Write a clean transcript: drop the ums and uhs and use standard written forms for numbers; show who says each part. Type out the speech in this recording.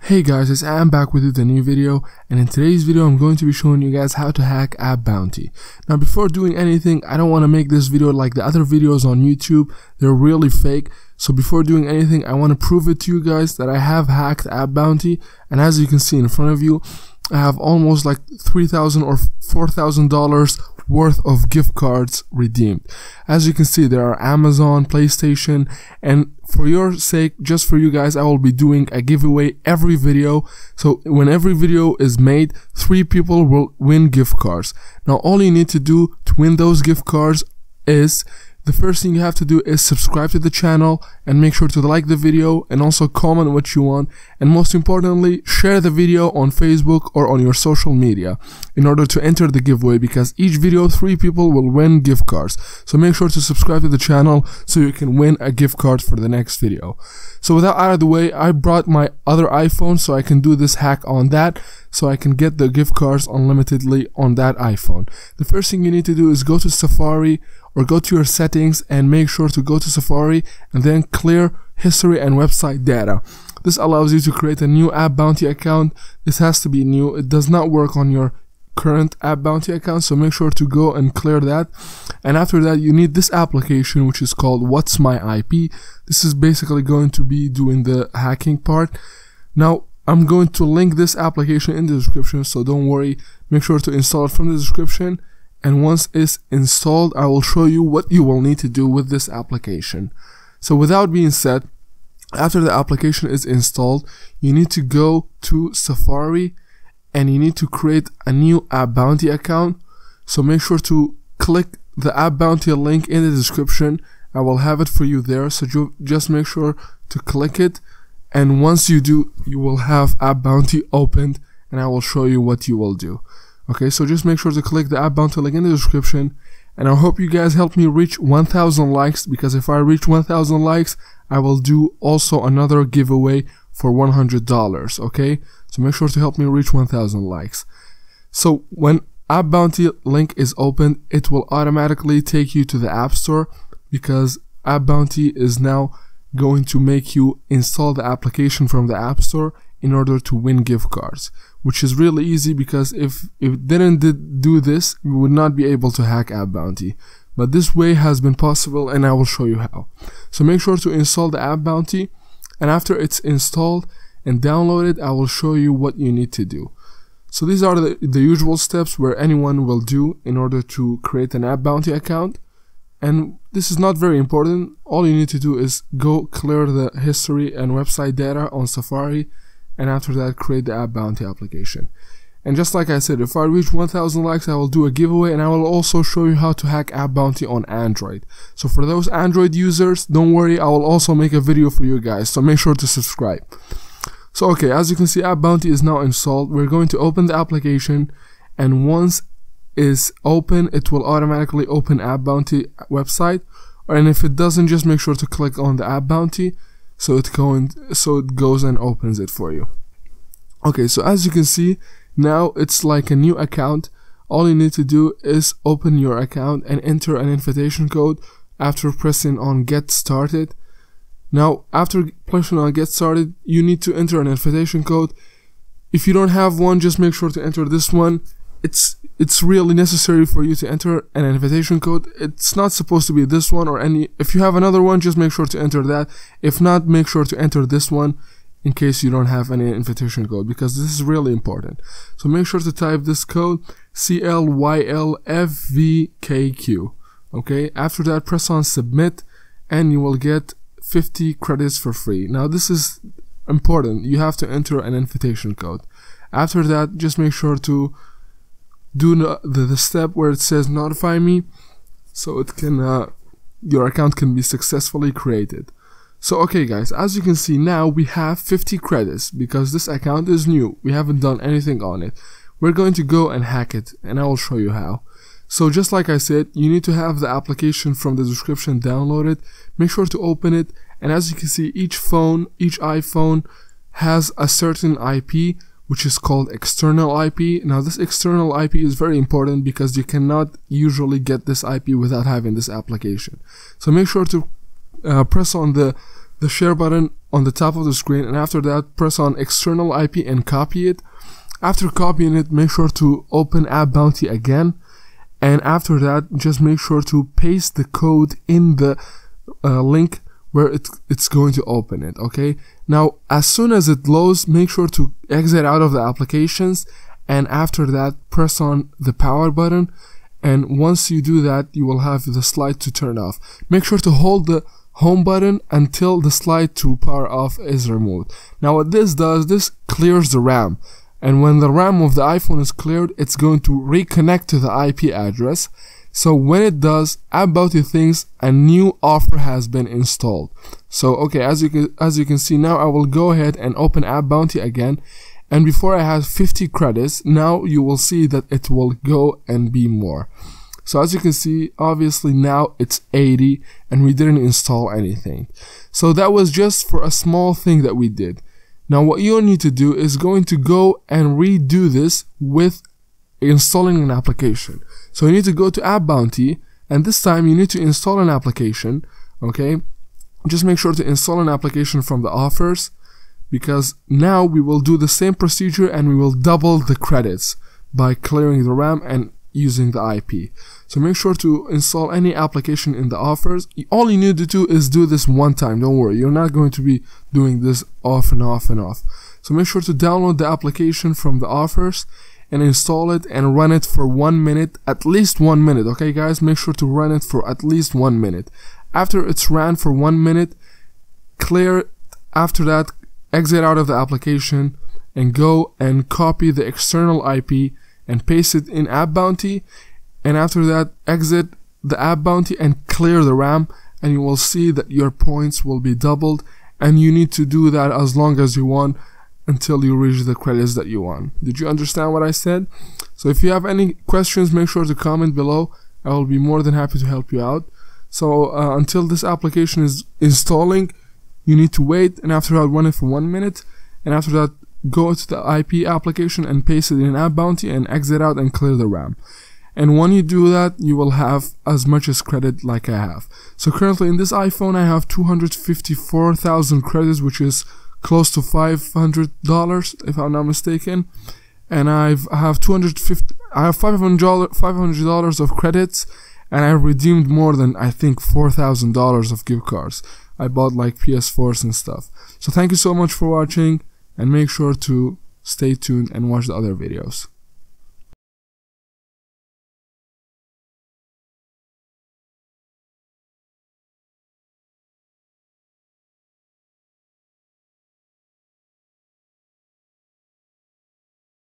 Speaker 1: Hey guys, it's Am back with you with a new video, and in today's video I'm going to be showing you guys how to hack AppBounty. Now before doing anything, I don't want to make this video like the other videos on YouTube. They're really fake. So before doing anything, I want to prove it to you guys that I have hacked AppBounty, and as you can see in front of you, I have almost like $3,000 or $4,000 worth of gift cards redeemed. As you can see, there are Amazon, PlayStation, and for your sake, just for you guys, I will be doing a giveaway every video. So when every video is made, 3 people will win gift cards. Now all you need to do to win those gift cards is, the first thing you have to do is subscribe to the channel and make sure to like the video and also comment what you want, and most importantly, share the video on Facebook or on your social media in order to enter the giveaway, because each video 3 people will win gift cards. So make sure to subscribe to the channel so you can win a gift card for the next video. So with that out of the way, I brought my other iPhone so I can do this hack on that, so I can get the gift cards unlimitedly on that iPhone. The first thing you need to do is go to Safari or go to your settings and make sure to go to Safari and then clear history and website data. This allows you to create a new AppBounty account. This has to be new. It does not work on your current AppBounty account, so make sure to go and clear that. And after that, you need this application which is called WhatIsMyIP. This is basically going to be doing the hacking part. Now I'm going to link this application in the description, so don't worry, make sure to install it from the description. And once it's installed, I will show you what you will need to do with this application. So without being said, after the application is installed, you need to go to Safari and you need to create a new AppBounty account. So make sure to click the AppBounty link in the description. I will have it for you there, so just make sure to click it, and once you do, you will have AppBounty opened and I will show you what you will do. Okay, so just make sure to click the AppBounty link in the description, and I hope you guys help me reach 1,000 likes, because if I reach 1,000 likes, I will do also another giveaway for $100, okay? So make sure to help me reach 1,000 likes. So when AppBounty link is opened, it will automatically take you to the App Store, because AppBounty is now going to make you install the application from the App Store in order to win gift cards, which is really easy, because if it didn't do this, you would not be able to hack AppBounty. But this way has been possible, and I will show you how. So make sure to install the AppBounty, and after it's installed and downloaded, I will show you what you need to do. So these are the usual steps where anyone will do in order to create an AppBounty account. And this is not very important. All you need to do is go clear the history and website data on Safari, and after that create the AppBounty application. And just like I said, if I reach 1,000 likes, I will do a giveaway, and I will also show you how to hack AppBounty on Android. So for those Android users, don't worry, I will also make a video for you guys, so make sure to subscribe. So okay, as you can see, AppBounty is now installed. We're going to open the application, and once it's open, it will automatically open AppBounty website, and if it doesn't, just make sure to click on the AppBounty so it goes and opens it for you. Okay, so as you can see, now it's like a new account. All you need to do is open your account and enter an invitation code after pressing on get started. Now after pressing on get started, you need to enter an invitation code. If you don't have one, just make sure to enter this one. It's really necessary for you to enter an invitation code. It's not supposed to be this one or any. If you have another one, just make sure to enter that. If not, make sure to enter this one in case you don't have any invitation code, because this is really important. So make sure to type this code, clylfvkq. Okay, after that, press on submit and you will get 50 credits for free. Now this is important. You have to enter an invitation code. After that, just make sure to do the step where it says notify me, so it can your account can be successfully created. So okay guys, as you can see, now we have 50 credits because this account is new. We haven't done anything on it. We're going to go and hack it, and I will show you how. So just like I said, you need to have the application from the description downloaded. Make sure to open it, and as you can see, each iPhone has a certain IP, which is called external IP. Now this external IP is very important because you cannot usually get this IP without having this application. So make sure to press on the the share button on the top of the screen, and after that press on external IP and copy it. After copying it, make sure to open AppBounty again, and after that just make sure to paste the code in the link where it's going to open it. Okay, now as soon as it loads, make sure to exit out of the applications, and after that press on the power button, and once you do that you will have the slide to turn off. Make sure to hold the home button until the slide to power off is removed. Now what this does, this clears the RAM, and when the RAM of the iPhone is cleared, it's going to reconnect to the IP address. So when it does, AppBounty thinks a new offer has been installed. So okay, as you can see now, I will go ahead and open AppBounty again, and before I had 50 credits, now you will see that it will go and be more. So as you can see, obviously now it's 80 and we didn't install anything. So that was just for a small thing that we did. Now what you need to do is going to go and redo this with installing an application. So you need to go to AppBounty, and this time you need to install an application. Okay, just make sure to install an application from the offers, because now we will do the same procedure and we will double the credits by clearing the RAM and using the IP. So make sure to install any application in the offers. All you need to do is do this one time. Don't worry, you're not going to be doing this off and off and off. So make sure to download the application from the offers and install it and run it for 1 minute, at least 1 minute. Okay guys, make sure to run it for at least 1 minute. After it's ran for 1 minute, clear it. After that, exit out of the application and go and copy the external IP and paste it in AppBounty, and after that exit the AppBounty and clear the RAM, and you will see that your points will be doubled, and you need to do that as long as you want until you reach the credits that you want. Did you understand what I said? So if you have any questions, make sure to comment below. I will be more than happy to help you out. So until this application is installing, you need to wait, and after that run it for 1 minute, and after that go to the IP application and paste it in AppBounty and exit out and clear the RAM. And when you do that, you will have as much as credit like I have. So currently in this iPhone I have 254,000 credits, which is close to $500 if I'm not mistaken, and I have $500 of credits, and I redeemed more than I think $4,000 of gift cards. I bought like PS4s and stuff. So thank you so much for watching, and make sure to stay tuned and watch the other videos.